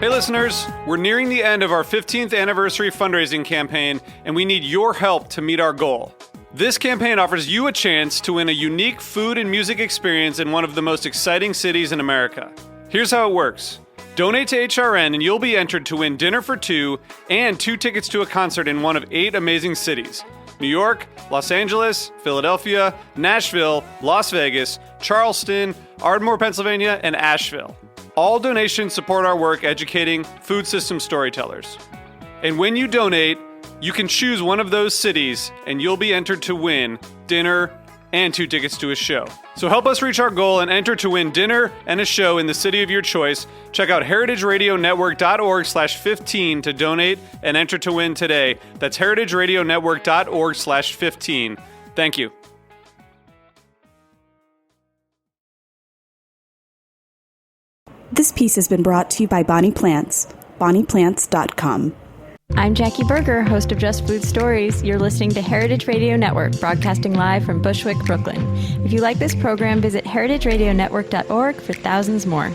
Hey listeners, we're nearing the end of our 15th anniversary fundraising campaign, and we need your help to meet our goal. This campaign offers you a chance to win a unique food and music experience in one of the most exciting cities in America. Here's how it works. Donate to HRN and you'll be entered to win dinner for two and 2 tickets to a concert in one of 8 amazing cities: New York, Los Angeles, Philadelphia, Nashville, Las Vegas, Charleston, Ardmore, Pennsylvania, and Asheville. All donations support our work educating food system storytellers. And when you donate, you can choose one of those cities and you'll be entered to win dinner and 2 tickets to a show. So help us reach our goal and enter to win dinner and a show in the city of your choice. Check out heritageradionetwork.org/15 to donate and enter to win today. That's heritageradionetwork.org/15. Thank you. This piece has been brought to you by Bonnie Plants, bonnieplants.com. I'm Jackie Berger, host of Just Food Stories. You're listening to Heritage Radio Network, broadcasting live from Bushwick, Brooklyn. If you like this program, visit heritageradionetwork.org for thousands more.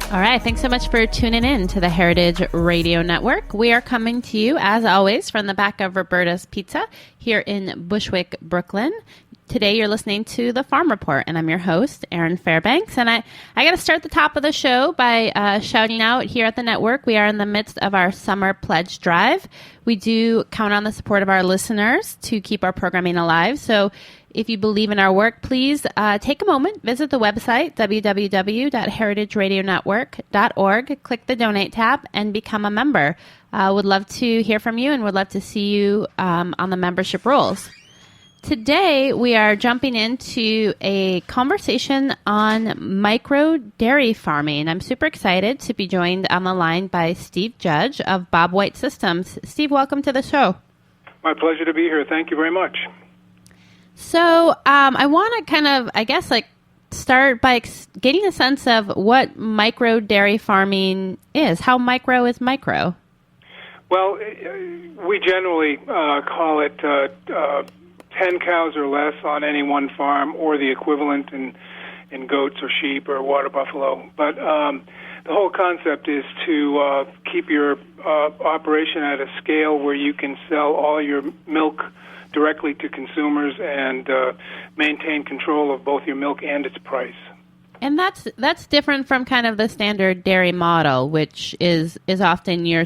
All right, thanks so much for tuning in to the Heritage Radio Network. We are coming to you, as always, from the back of Roberta's Pizza here in Bushwick, Brooklyn. Today you're listening to The Farm Report, and I'm your host, Erin Fairbanks. And I got to start the top of the show by shouting out here at the network. We are in the midst of our summer pledge drive. We do count on the support of our listeners to keep our programming alive. So if you believe in our work, please take a moment, visit the website, www.heritageradionetwork.org, click the Donate tab, and become a member. Would love to hear from you and would love to see you on the membership rolls. Today, we are jumping into a conversation on micro dairy farming. I'm super excited to be joined on the line by Steve Judge of Bob White Systems. Steve, welcome to the show. My pleasure to be here. Thank you very much. So I want to kind of, start by getting a sense of what micro dairy farming is. How micro is micro? Well, we generally call it 10 cows or less on any one farm, or the equivalent in goats or sheep or water buffalo. But the whole concept is to keep your operation at a scale where you can sell all your milk directly to consumers and maintain control of both your milk and its price. And that's different from kind of the standard dairy model, which is often you're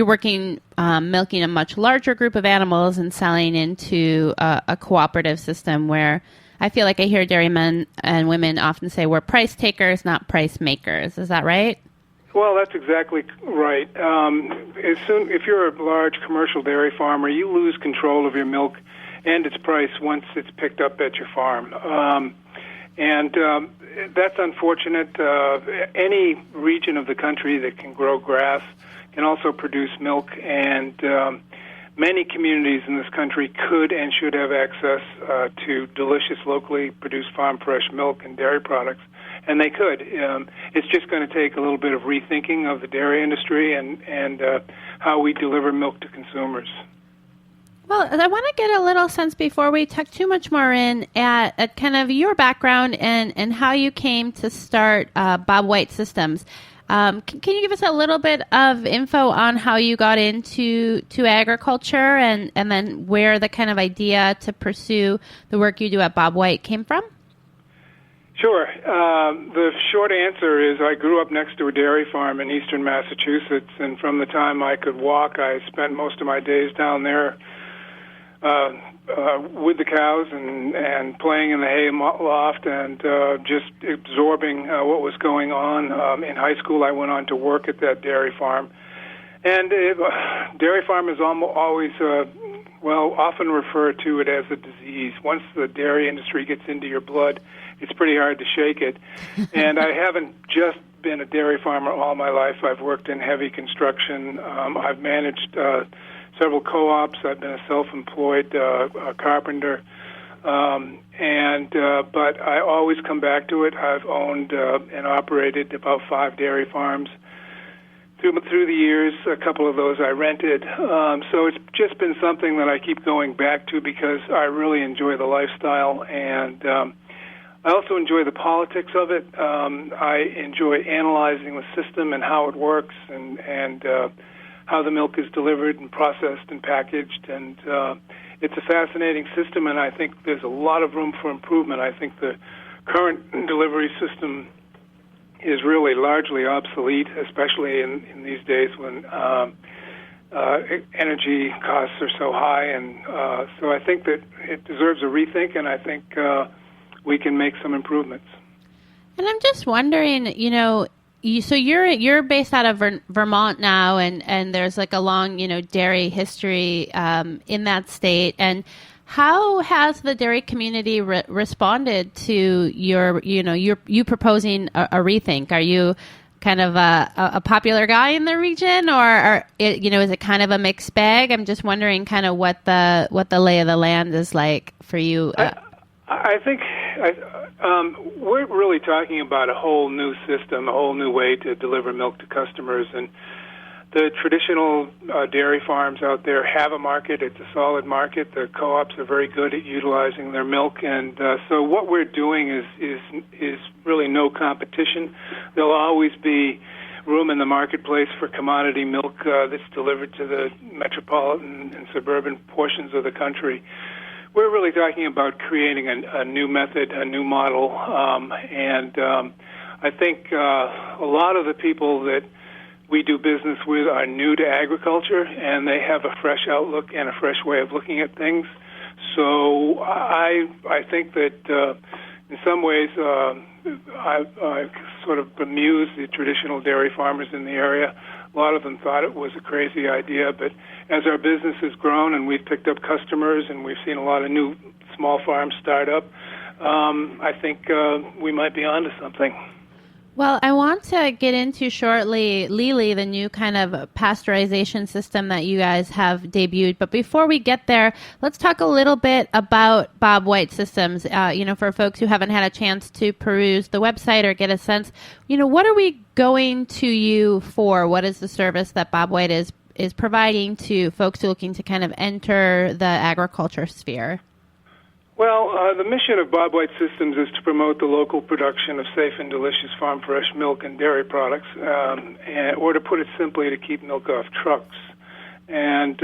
working milking a much larger group of animals and selling into a cooperative system where I feel like I hear dairymen and women often say we're price takers, not price makers. Is that right? Well, that's exactly right. If you're a large commercial dairy farmer, you lose control of your milk and its price once it's picked up at your farm. That's unfortunate. Any region of the country that can grow grass can also produce milk, and many communities in this country could and should have access to delicious, locally produced farm-fresh milk and dairy products. And they could. It's just going to take a little bit of rethinking of the dairy industry and how we deliver milk to consumers. Well, I want to get a little sense before we tuck too much more in at kind of your background and how you came to start Bob White Systems. Can you give us a little bit of info on how you got into agriculture and then where the kind of idea to pursue the work you do at Bob White came from? Sure. The short answer is I grew up next to a dairy farm in eastern Massachusetts, and from the time I could walk, I spent most of my days down there with the cows and playing in the hay loft and just absorbing what was going on. In high school, I went on to work at that dairy farm. And dairy farm is always, often referred to it as a disease. Once the dairy industry gets into your blood, it's pretty hard to shake it. And I haven't just been a dairy farmer all my life. I've worked in heavy construction. I've managed several co-ops. I've been a self-employed carpenter. But I always come back to it. I've owned and operated about 5 dairy farms through the years. A couple of those I rented. So it's just been something that I keep going back to because I really enjoy the lifestyle, and I also enjoy the politics of it. I enjoy analyzing the system and how it works, and how the milk is delivered and processed and packaged. And it's a fascinating system, and I think there's a lot of room for improvement. I think the current delivery system is really largely obsolete, especially in these days when energy costs are so high. And so I think that it deserves a rethink, and I think we can make some improvements. And I'm just wondering, so you're based out of Vermont now, and there's like a long, dairy history in that state. And how has the dairy community responded to you proposing a rethink? Are you kind of a popular guy in the region, or is it kind of a mixed bag? I'm just wondering kind of what the lay of the land is like for you. I think we're really talking about a whole new system, a whole new way to deliver milk to customers. And the traditional dairy farms out there have a market. It's a solid market. The co-ops are very good at utilizing their milk. And so what we're doing is really no competition. There'll always be room in the marketplace for commodity milk that's delivered to the metropolitan and suburban portions of the country. We're really talking about creating a new method, a new model, and I think a lot of the people that we do business with are new to agriculture, and they have a fresh outlook and a fresh way of looking at things. So I think that in some ways I sort of bemused the traditional dairy farmers in the area. A lot of them thought it was a crazy idea, but as our business has grown and we've picked up customers and we've seen a lot of new small farms start up, I think we might be onto something. Well, I want to get into shortly, Lili, the new kind of pasteurization system that you guys have debuted. But before we get there, let's talk a little bit about Bob White Systems. For folks who haven't had a chance to peruse the website or get a sense, what are we going to you for? What is the service that Bob White is providing to folks who are looking to kind of enter the agriculture sphere? Well, the mission of Bob White Systems is to promote the local production of safe and delicious farm-fresh milk and dairy products, or to put it simply, to keep milk off trucks. And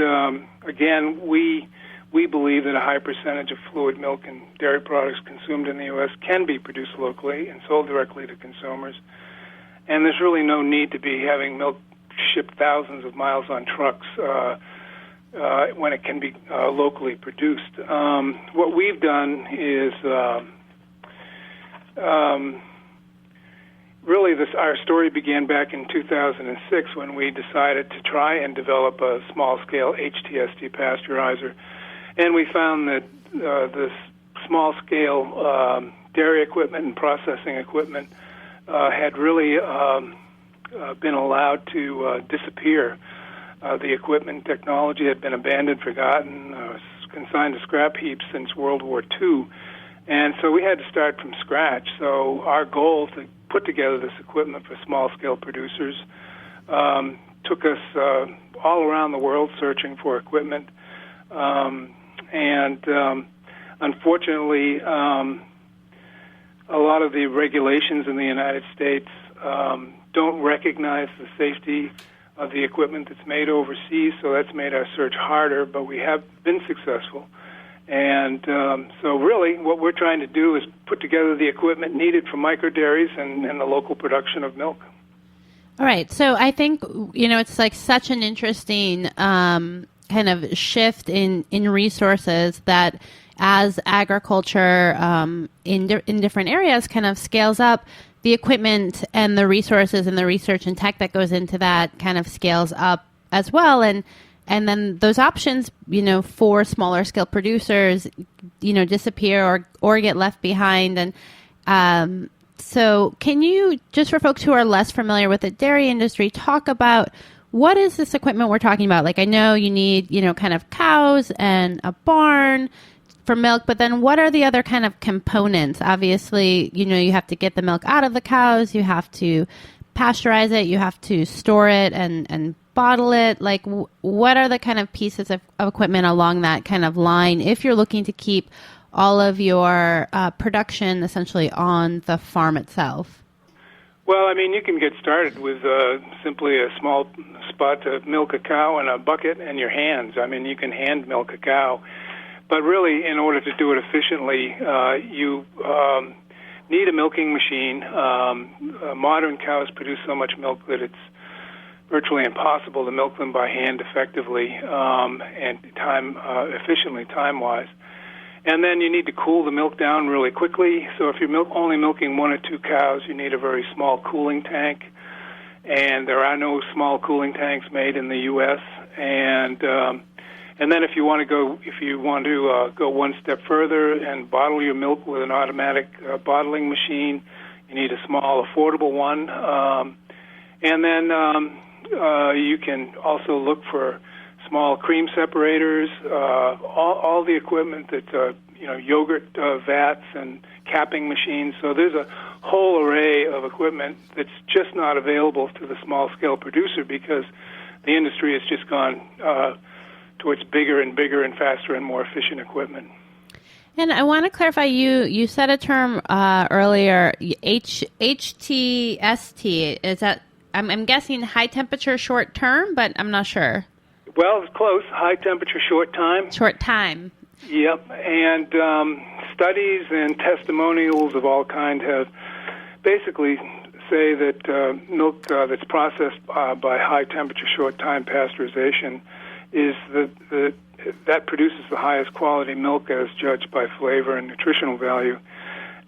again, we believe that a high percentage of fluid milk and dairy products consumed in the U.S. can be produced locally and sold directly to consumers. And there's really no need to be having milk shipped thousands of miles on trucks when it can be locally produced. What we've done is really our story began back in 2006 when we decided to try and develop a small-scale HTST pasteurizer. And we found that this small-scale dairy equipment and processing equipment had really been allowed to disappear. The equipment technology had been abandoned, forgotten, consigned to scrap heaps since World War II. And so we had to start from scratch. So our goal to put together this equipment for small-scale producers took us all around the world searching for equipment. Unfortunately, a lot of the regulations in the United States don't recognize the safety of the equipment that's made overseas, so that's made our search harder, but we have been successful. And so really what we're trying to do is put together the equipment needed for micro dairies and the local production of milk. All right. So I think, it's like such an interesting kind of shift in resources that as agriculture in different areas kind of scales up, the equipment and the resources and the research and tech that goes into that kind of scales up as well. And then those options, for smaller scale producers, disappear or get left behind. And so can you, just for folks who are less familiar with the dairy industry, talk about what is this equipment we're talking about? Like, I know you need, kind of cows and a barn. for milk, but then what are the other kind of components? Obviously, you have to get the milk out of the cows, you have to pasteurize it, you have to store it and bottle it. Like, what are the kind of pieces of equipment along that kind of line if you're looking to keep all of your production essentially on the farm itself? Well, I mean, you can get started with simply a small spot to milk a cow in a bucket and your hands. I mean, you can hand milk a cow. But really, in order to do it efficiently, you need a milking machine. Modern cows produce so much milk that it's virtually impossible to milk them by hand effectively and efficiently, time-wise. And then you need to cool the milk down really quickly. So if you're only milking 1 or 2 cows, you need a very small cooling tank. And there are no small cooling tanks made in the U.S. And then if you want to go one step further and bottle your milk with an automatic bottling machine, you need a small, affordable one. And then you can also look for small cream separators, all the equipment that yogurt vats and capping machines. So there's a whole array of equipment that's just not available to the small-scale producer because the industry has just gone towards bigger and bigger and faster and more efficient equipment. And I want to clarify, you said a term earlier, HTST. Is that, I'm guessing high temperature short term, but I'm not sure. Well, it's close. High temperature short time. Short time. Yep. And studies and testimonials of all kind have basically say that milk that's processed by high temperature short time pasteurization is that produces the highest quality milk as judged by flavor and nutritional value,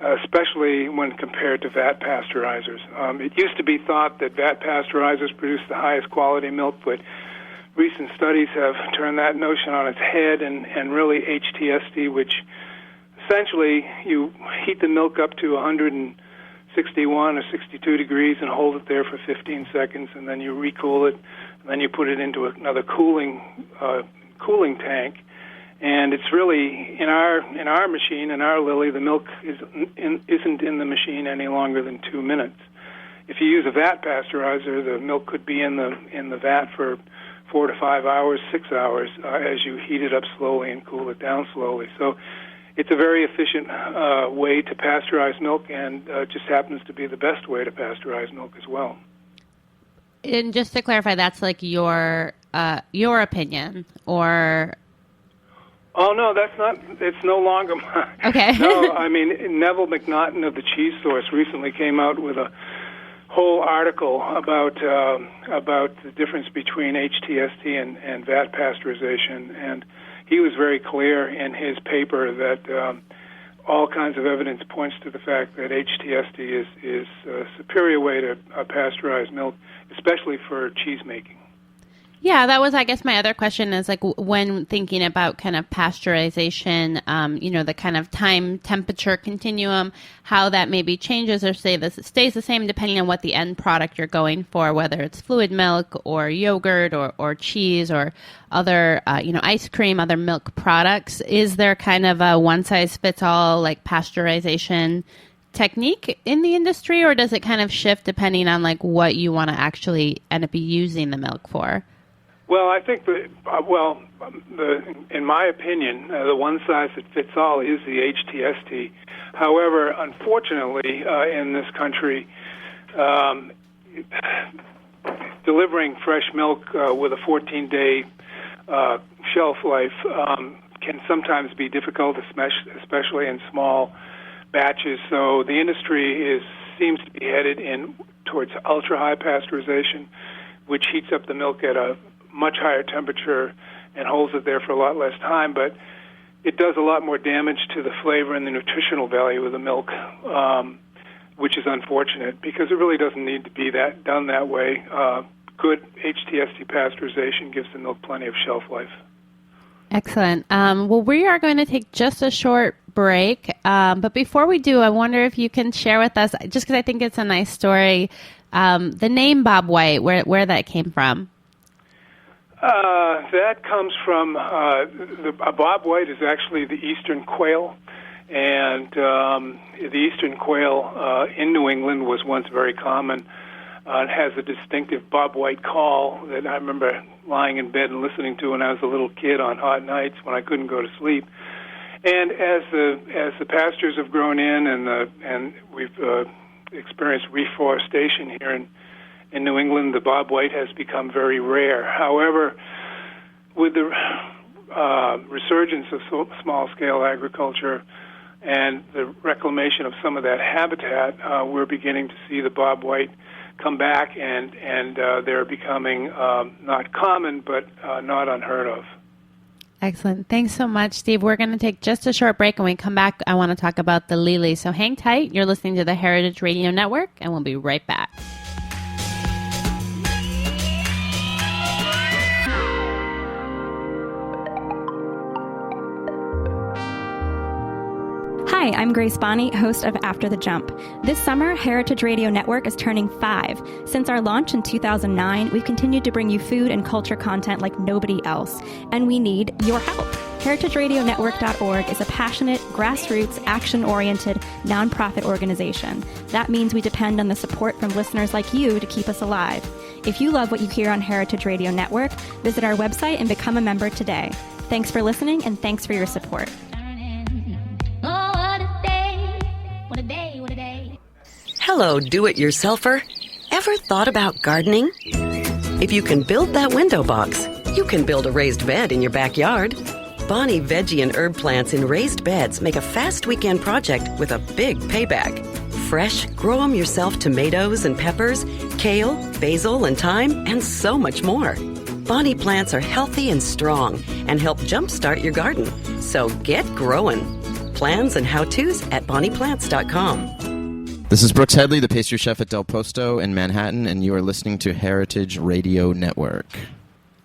especially when compared to vat pasteurizers. It used to be thought that vat pasteurizers produce the highest quality milk, but recent studies have turned that notion on its head, and really HTST, which essentially you heat the milk up to 161 or 62 degrees and hold it there for 15 seconds, and then you recool it, and then you put it into another cooling tank. And it's really in our machine, in our Lily, the milk isn't in the machine any longer than 2 minutes. If you use a vat pasteurizer, the milk could be in the vat for 4 to 5 hours, 6 hours, as you heat it up slowly and cool it down slowly. So it's a very efficient way to pasteurize milk, and just happens to be the best way to pasteurize milk as well. And just to clarify, that's like your opinion, or? Oh no, that's not. It's no longer mine. Okay. No, I mean Neville McNaughton of the Cheese Source recently came out with a whole article about the difference between HTST and vat pasteurization, and he was very clear in his paper that all kinds of evidence points to the fact that HTST is a superior way to pasteurize milk, especially for cheese making. Yeah, that was, I guess, my other question is, like, when thinking about kind of pasteurization, the kind of time temperature continuum, how that maybe changes or stays the same depending on what the end product you're going for, whether it's fluid milk or yogurt or cheese or other, ice cream, other milk products. Is there kind of a one-size-fits-all, like, pasteurization technique in the industry, or does it kind of shift depending on, like, what you want to actually end up using the milk for? Well, I think in my opinion, the one-size-that-fits-all is the HTST. However, unfortunately, in this country, delivering fresh milk with a 14-day shelf life can sometimes be difficult, especially in small batches. So the industry seems to be headed towards ultra-high pasteurization, which heats up the milk at a much higher temperature and holds it there for a lot less time, but it does a lot more damage to the flavor and the nutritional value of the milk, which is unfortunate because it really doesn't need to be done that way. Good HTST pasteurization gives the milk plenty of shelf life. Excellent. Well, we are going to take just a short break, but before we do, I wonder if you can share with us, just because I think it's a nice story, the name Bob White, where that came from. That comes from a bobwhite is actually the eastern quail, and the eastern quail in New England was once very common. It has a distinctive bobwhite call that I remember lying in bed and listening to when I was a little kid on hot nights when I couldn't go to sleep. And as the pastures have grown in and we've experienced reforestation here in New England, the bobwhite has become very rare. However, with the resurgence of small-scale agriculture and the reclamation of some of that habitat, we're beginning to see the bobwhite come back, and they're becoming not common, but not unheard of. Excellent. Thanks so much, Steve. We're going to take just a short break. When we come back, I want to talk about the lily. So hang tight. You're listening to the Heritage Radio Network, and we'll be right back. Hi, I'm Grace Bonney, host of After the Jump. This summer, Heritage Radio Network is turning 5. Since our launch in 2009, we've continued to bring you food and culture content like nobody else, and we need your help. HeritageRadioNetwork.org is a passionate, grassroots, action-oriented, nonprofit organization. That means we depend on the support from listeners like you to keep us alive. If you love what you hear on Heritage Radio Network, visit our website and become a member today. Thanks for listening, and thanks for your support. Hello, do-it-yourselfer. Ever thought about gardening? If you can build that window box, you can build a raised bed in your backyard. Bonnie veggie and herb plants in raised beds make a fast weekend project with a big payback. Fresh, grow-them-yourself tomatoes and peppers, kale, basil and thyme, and so much more. Bonnie plants are healthy and strong and help jumpstart your garden. So get growing. Plans and how-tos at bonnieplants.com. This is Brooks Headley, the pastry chef at Del Posto in Manhattan, and you are listening to Heritage Radio Network.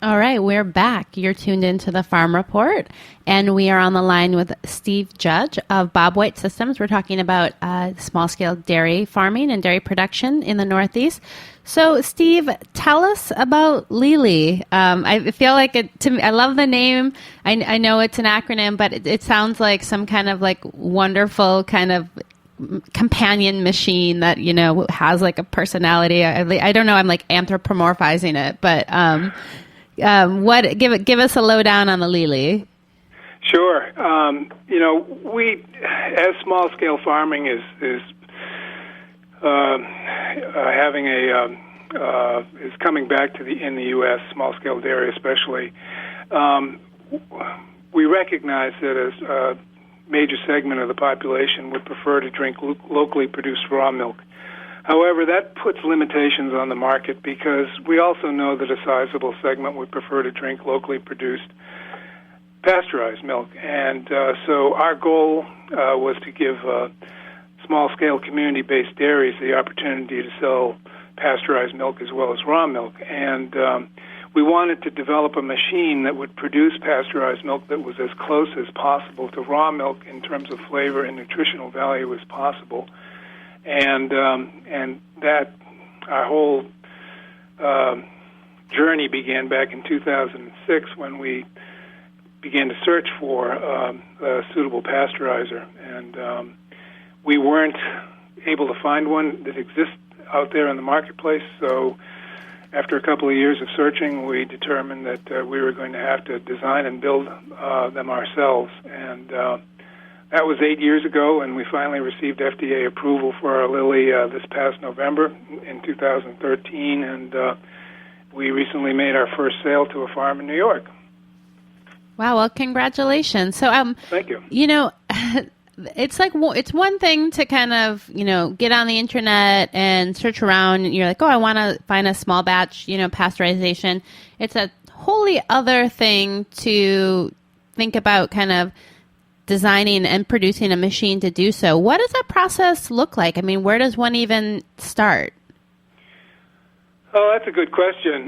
All right, we're back. You're tuned into the Farm Report, and we are on the line with Steve Judge of Bob White Systems. We're talking about small-scale dairy farming and dairy production in the Northeast. So, Steve, tell us about Lili. I feel like I love the name. I know it's an acronym, but it sounds like some kind of like wonderful kind of companion machine that, you know, has like a personality. I don't know. I'm like anthropomorphizing it, but give us a lowdown on the Lili. Sure. You know, we as small scale farming is having is coming back to in the U.S. small scale dairy especially. We recognize that as a major segment of the population would prefer to drink locally produced raw milk. However, that puts limitations on the market because we also know that a sizable segment would prefer to drink locally produced pasteurized milk. And so our goal was to give small-scale community-based dairies the opportunity to sell pasteurized milk as well as raw milk. And we wanted to develop a machine that would produce pasteurized milk that was as close as possible to raw milk in terms of flavor and nutritional value as possible. And that our whole journey began back in 2006 when we began to search for a suitable pasteurizer. And we weren't able to find one that exists out there in the marketplace, so after a couple of years of searching, we determined that we were going to have to design and build them ourselves. And that was 8 years ago, and we finally received FDA approval for our Lili this past November in 2013, and we recently made our first sale to a farm in New York. Wow, well, congratulations. So, thank you. You know, it's like, it's one thing to kind of, you know, get on the internet and search around, and you're like, oh, I want to find a small batch, you know, pasteurization. It's a wholly other thing to think about kind of designing and producing a machine to do so. What does that process look like? I mean, where does one even start? Oh, that's a good question.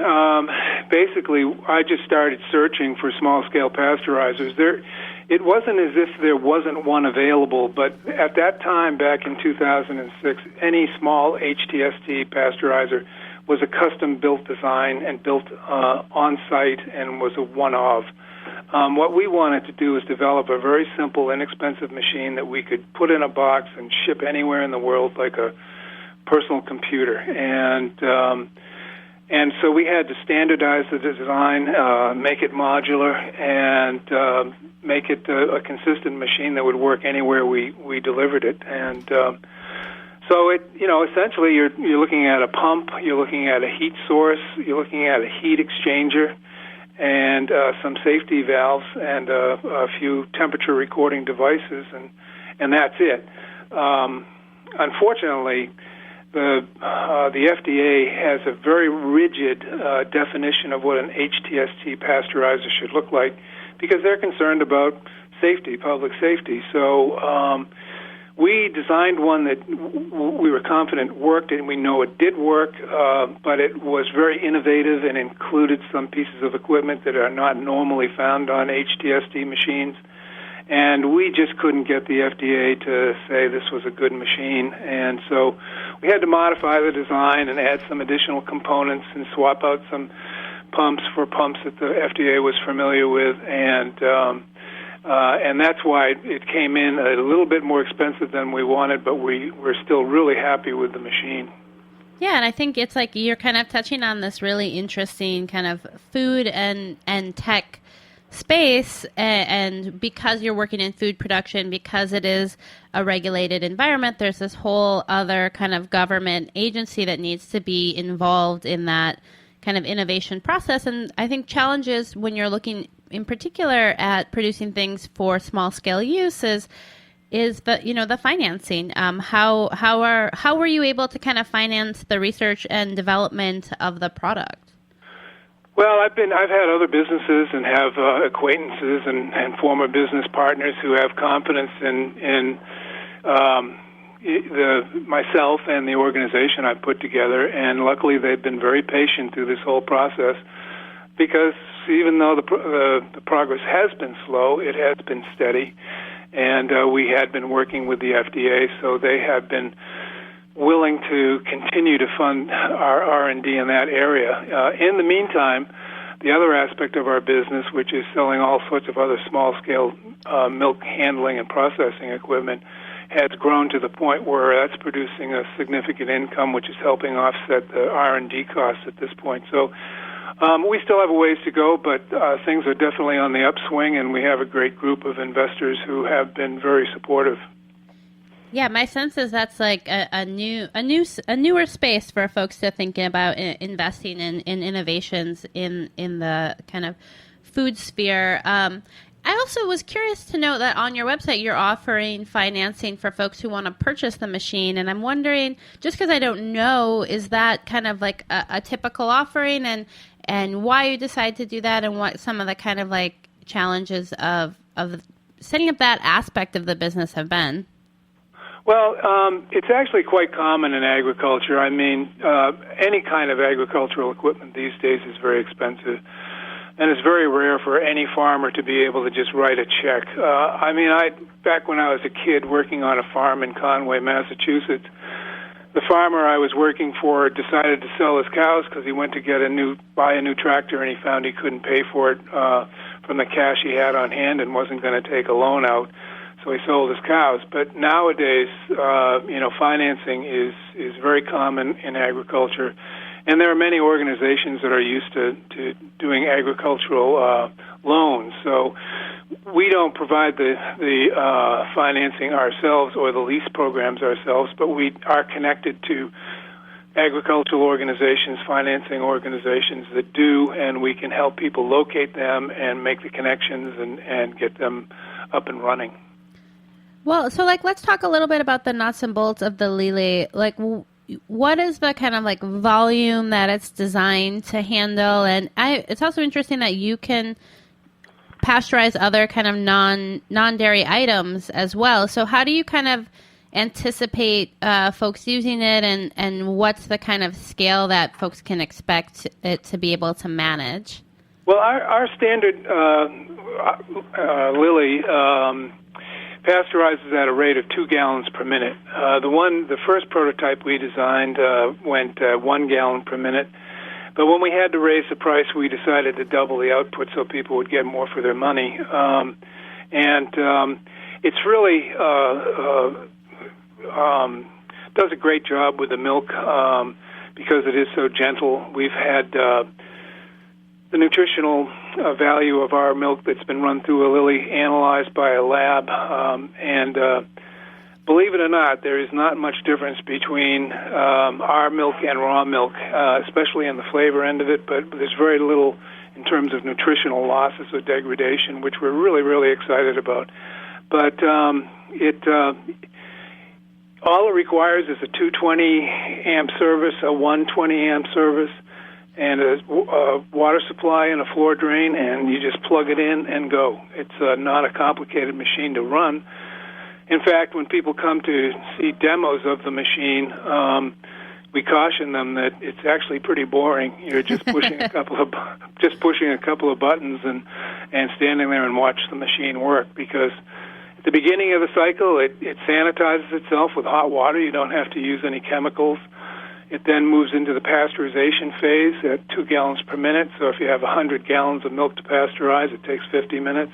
Basically, I just started searching for small-scale pasteurizers. It wasn't as if there wasn't one available, but at that time, back in 2006, any small HTST pasteurizer was a custom-built design and built on-site and was a one-of. What we wanted to do is develop a very simple, inexpensive machine that we could put in a box and ship anywhere in the world like a personal computer. And so we had to standardize the design, make it modular, and make it a consistent machine that would work anywhere we delivered it. And so it, essentially you're looking at a pump, you're looking at a heat source, you're looking at a heat exchanger, and some safety valves, and a few temperature recording devices, and that's it. Unfortunately, the FDA has a very rigid definition of what an HTST pasteurizer should look like, because they're concerned about safety, public safety. So we designed one that we were confident worked, and we know it did work, but it was very innovative and included some pieces of equipment that are not normally found on HTST machines. And we just couldn't get the FDA to say this was a good machine. And so we had to modify the design and add some additional components and swap out some pumps for pumps that the FDA was familiar with. And that's why it came in a little bit more expensive than we wanted, but we're still really happy with the machine. Yeah, and I think it's like you're kind of touching on this really interesting kind of food and tech space, and because you're working in food production, because it is a regulated environment, there's this whole other kind of government agency that needs to be involved in that kind of innovation process. And I think challenges when you're looking in particular at producing things for small scale use is the financing. How were you able to kind of finance the research and development of the product? Well, I've had other businesses and have acquaintances and former business partners who have confidence in myself and the organization I've put together, and luckily they've been very patient through this whole process, because even though the progress has been slow, it has been steady, and we had been working with the FDA, so they have been willing to continue to fund our R&D in that area. In the meantime, the other aspect of our business, which is selling all sorts of other small-scale milk handling and processing equipment, has grown to the point where that's producing a significant income, which is helping offset the R&D costs at this point. So we still have a ways to go, but things are definitely on the upswing, and we have a great group of investors who have been very supportive. Yeah, my sense is that's like a newer space for folks to think about investing in innovations in the kind of food sphere. I also was curious to know that on your website you're offering financing for folks who want to purchase the machine, and I'm wondering, just because I don't know, is that kind of like a typical offering, and why you decide to do that, and what some of the kind of like challenges of setting up that aspect of the business have been? Well, it's actually quite common in agriculture. I mean, any kind of agricultural equipment these days is very expensive, and it's very rare for any farmer to be able to just write a check. Back when I was a kid working on a farm in Conway, Massachusetts, the farmer I was working for decided to sell his cows because he went to buy a new tractor, and he found he couldn't pay for it from the cash he had on hand and wasn't going to take a loan out. So he sold his cows. But nowadays, financing is very common in agriculture, and there are many organizations that are used to doing agricultural loans. So we don't provide the financing ourselves or the lease programs ourselves, but we are connected to agricultural organizations, financing organizations that do, and we can help people locate them and make the connections and get them up and running. Well, so let's talk a little bit about the nuts and bolts of the Lili. What is the kind of volume that it's designed to handle? And it's also interesting that you can pasteurize other kind of non-dairy items as well. So how do you kind of anticipate folks using it, and what's the kind of scale that folks can expect it to be able to manage? Well, our standard Lili pasteurizes at a rate of 2 gallons per minute. The first prototype we designed went 1 gallon per minute. But when we had to raise the price, we decided to double the output so people would get more for their money. It's really does a great job with the milk because it is so gentle. We've had the nutritional value of our milk that's been run through a Lilly analyzed by a lab, and believe it or not, there is not much difference between our milk and raw milk, especially in the flavor end of it, but there's very little in terms of nutritional losses or degradation, which we're really, really excited about. But all it requires is a 220 amp service, a 120 amp service, and a water supply and a floor drain, and you just plug it in and go. It's not a complicated machine to run. In fact, when people come to see demos of the machine, we caution them that it's actually pretty boring. You're just pushing a couple of buttons and standing there and watch the machine work, because at the beginning of the cycle, it sanitizes itself with hot water. You don't have to use any chemicals. It then moves into the pasteurization phase at 2 gallons per minute. So if you have 100 gallons of milk to pasteurize, it takes 50 minutes.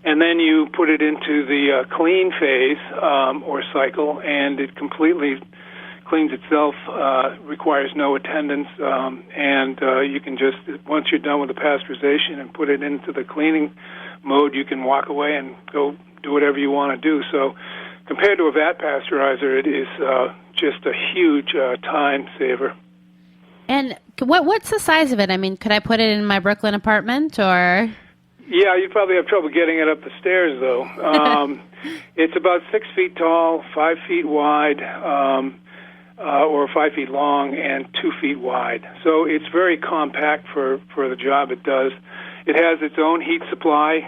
And then you put it into the clean phase or cycle, and it completely cleans itself, requires no attendance, and you can just, once you're done with the pasteurization and put it into the cleaning mode, you can walk away and go do whatever you want to do. So compared to a vat pasteurizer, it is just a huge time saver. And what's the size of it? I mean, could I put it in my Brooklyn apartment, or? Yeah, you'd probably have trouble getting it up the stairs, though. It's about 6 feet tall, 5 feet wide, or 5 feet long, and 2 feet wide. So it's very compact for the job it does. It has its own heat supply.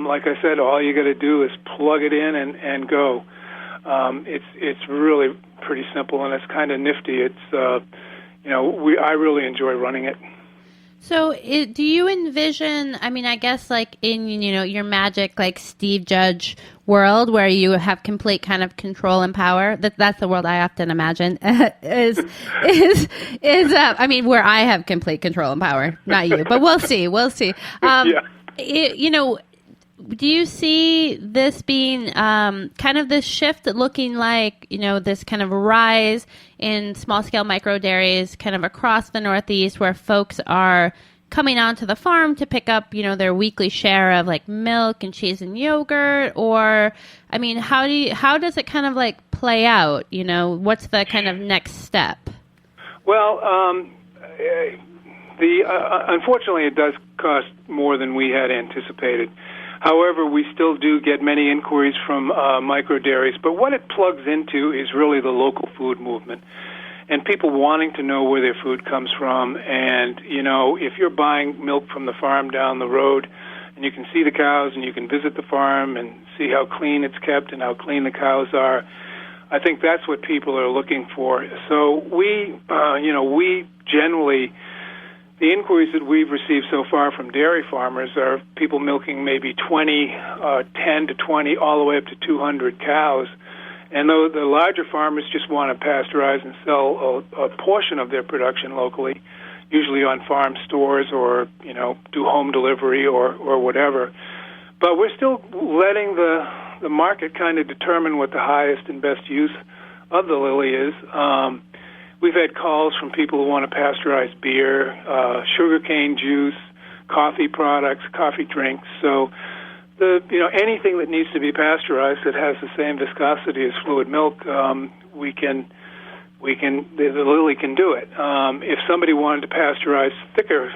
Like I said, all you got to do is plug it in and go. It's really pretty simple, and it's kind of nifty. It's I really enjoy running it. So do you envision, I mean, I guess like in, your magic, like Steve Judge world where you have complete kind of control and power, that's the world I often imagine is where I have complete control and power, not you, but we'll see. Yeah. Do you see this being kind of this shift looking like, this kind of rise in small-scale micro dairies kind of across the Northeast where folks are coming onto the farm to pick up, their weekly share of like milk and cheese and yogurt? Or, I mean, how does it kind of like play out? What's the kind of next step? Well, unfortunately, it does cost more than we had anticipated. However, we still do get many inquiries from micro dairies, but what it plugs into is really the local food movement and people wanting to know where their food comes from. And, if you're buying milk from the farm down the road and you can see the cows and you can visit the farm and see how clean it's kept and how clean the cows are, I think that's what people are looking for. So we generally, the inquiries that we've received so far from dairy farmers are people milking maybe 10 to 20, all the way up to 200 cows. And though the larger farmers just want to pasteurize and sell a portion of their production locally, usually on farm stores or, do home delivery or whatever. But we're still letting the market kind of determine what the highest and best use of the lily is. We've had calls from people who want to pasteurize beer, sugarcane juice, coffee products, coffee drinks. So, anything that needs to be pasteurized that has the same viscosity as fluid milk, the lily can do it. If somebody wanted to pasteurize thicker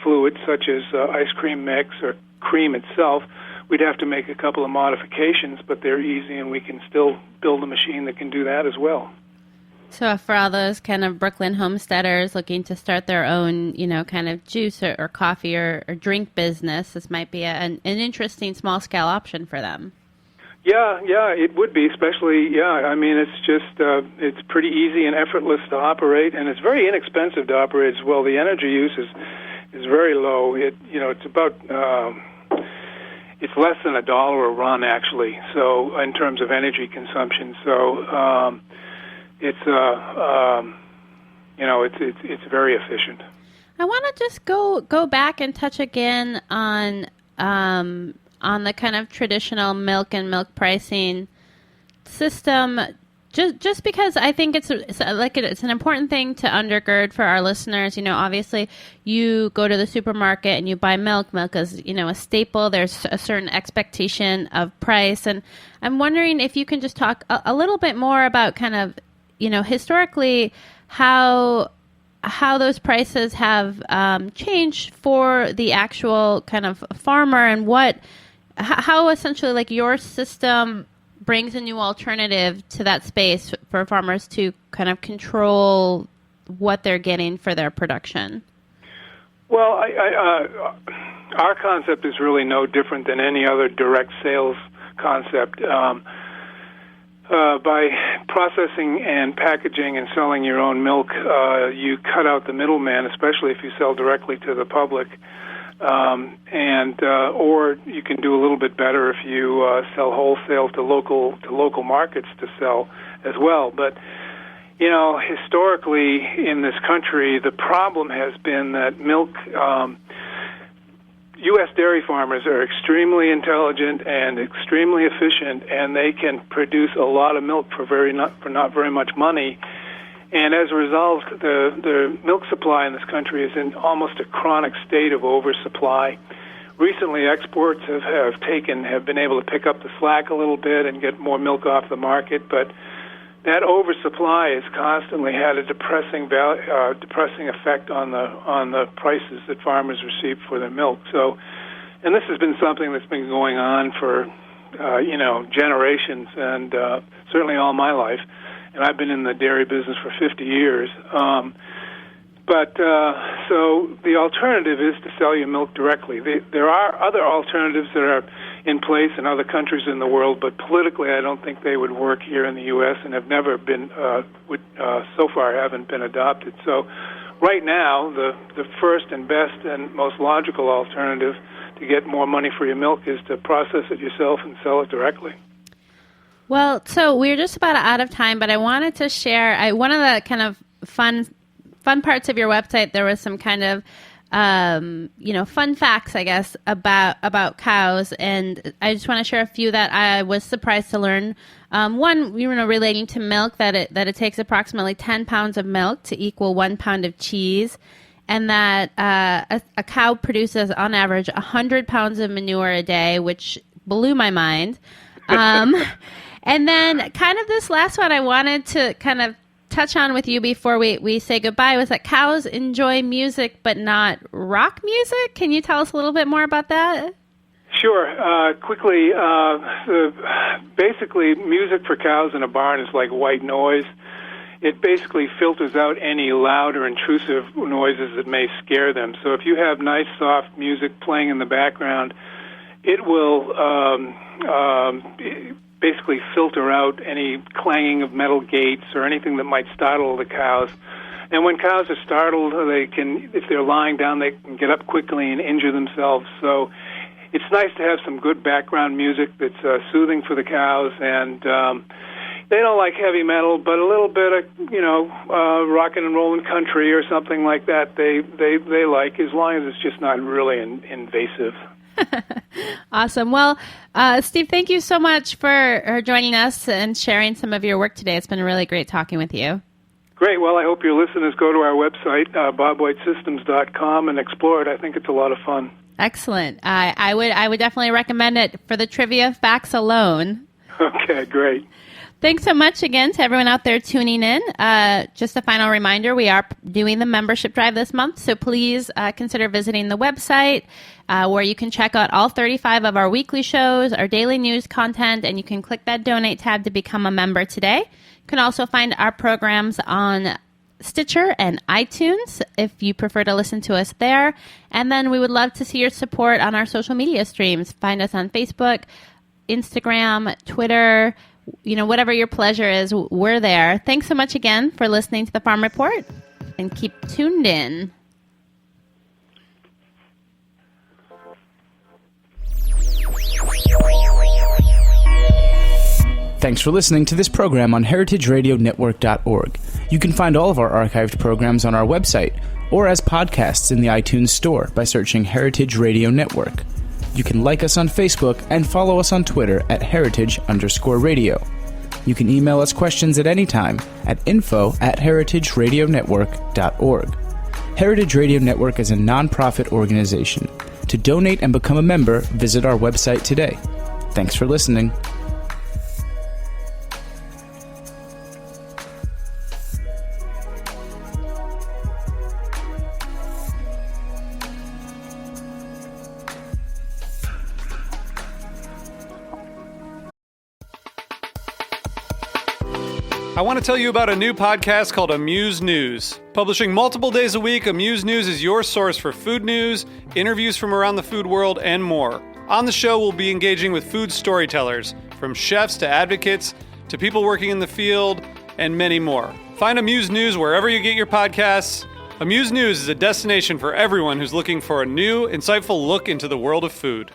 fluids, such as ice cream mix or cream itself, we'd have to make a couple of modifications, but they're easy, and we can still build a machine that can do that as well. So for all those kind of Brooklyn homesteaders looking to start their own, kind of juice or coffee or drink business, this might be an interesting small-scale option for them. Yeah, it would be, especially, I mean, it's just, it's pretty easy and effortless to operate, and it's very inexpensive to operate as well. The energy use is very low. It's about, it's less than $1 a run actually. So in terms of energy consumption, so it's it's very efficient. I want to just go back and touch again on the kind of traditional milk and milk pricing system. Just because I think it's an important thing to undergird for our listeners. Obviously you go to the supermarket and you buy milk. Milk is, a staple. There's a certain expectation of price. And I'm wondering if you can just talk a little bit more about kind of, historically how those prices have changed for the actual kind of farmer, and how essentially like your system brings a new alternative to that space for farmers to kind of control what they're getting for their production. Well, our concept is really no different than any other direct sales concept. By processing and packaging and selling your own milk, you cut out the middleman, especially if you sell directly to the public. Or you can do a little bit better if you sell wholesale to local markets to sell as well. But historically in this country, the problem has been that milk. U.S. dairy farmers are extremely intelligent and extremely efficient, and they can produce a lot of milk for not very much money. And as a result, the milk supply in this country is in almost a chronic state of oversupply. Recently, exports have been able to pick up the slack a little bit and get more milk off the market, but that oversupply has constantly had a depressing effect on the prices that farmers receive for their milk. So, and this has been something that's been going on for generations, and certainly all my life. And I've been in the dairy business for 50 years. So the alternative is to sell your milk directly. There are other alternatives that are in place in other countries in the world, but politically I don't think they would work here in the U.S. and have never been, so far haven't been adopted. So right now, the first and best and most logical alternative to get more money for your milk is to process it yourself and sell it directly. Well, so we're just about out of time, but I wanted to share one of the kind of fun parts of your website. There was some kind of fun facts, I guess, about cows, and I just want to share a few that I was surprised to learn. One, relating to milk, that it takes approximately 10 pounds of milk to equal 1 pound of cheese, and that a cow produces on average 100 pounds of manure a day, which blew my mind. And then kind of this last one I wanted to kind of touch on with you before we say goodbye was that cows enjoy music but not rock music. Can you tell us a little bit more about that? Sure. Quickly, basically music for cows in a barn is like white noise. It basically filters out any loud or intrusive noises that may scare them. So if you have nice, soft music playing in the background, it will basically filter out any clanging of metal gates or anything that might startle the cows. And when cows are startled, if they're lying down, they can get up quickly and injure themselves. So it's nice to have some good background music that's soothing for the cows. And they don't like heavy metal, but a little bit of rockin' and rollin' country or something like that they like, as long as it's just not really invasive. Awesome. Well, Steve, thank you so much for joining us and sharing some of your work today. It's been really great talking with you. Great. Well, I hope your listeners go to our website, bobwhitesystems.com, and explore it. I think it's a lot of fun. Excellent. I would definitely recommend it for the trivia facts alone. Okay, great. Thanks so much again to everyone out there tuning in. Just a final reminder, we are doing the membership drive this month, so please consider visiting the website where you can check out all 35 of our weekly shows, our daily news content, and you can click that donate tab to become a member today. You can also find our programs on Stitcher and iTunes if you prefer to listen to us there. And then we would love to see your support on our social media streams. Find us on Facebook, Instagram, Twitter, whatever your pleasure is, we're there. Thanks so much again for listening to the Farm Report, and keep tuned in. Thanks for listening to this program on heritageradionetwork.org. You can find all of our archived programs on our website or as podcasts in the iTunes Store by searching Heritage Radio Network. You can like us on Facebook and follow us on Twitter at @heritage_radio. You can email us questions at any time at info@heritageradionetwork.org. Heritage Radio Network is a nonprofit organization. To donate and become a member, visit our website today. Thanks for listening. I want to tell you about a new podcast called Amuse News. Publishing multiple days a week, Amuse News is your source for food news, interviews from around the food world, and more. On the show, we'll be engaging with food storytellers, from chefs to advocates to people working in the field, and many more. Find Amuse News wherever you get your podcasts. Amuse News is a destination for everyone who's looking for a new, insightful look into the world of food.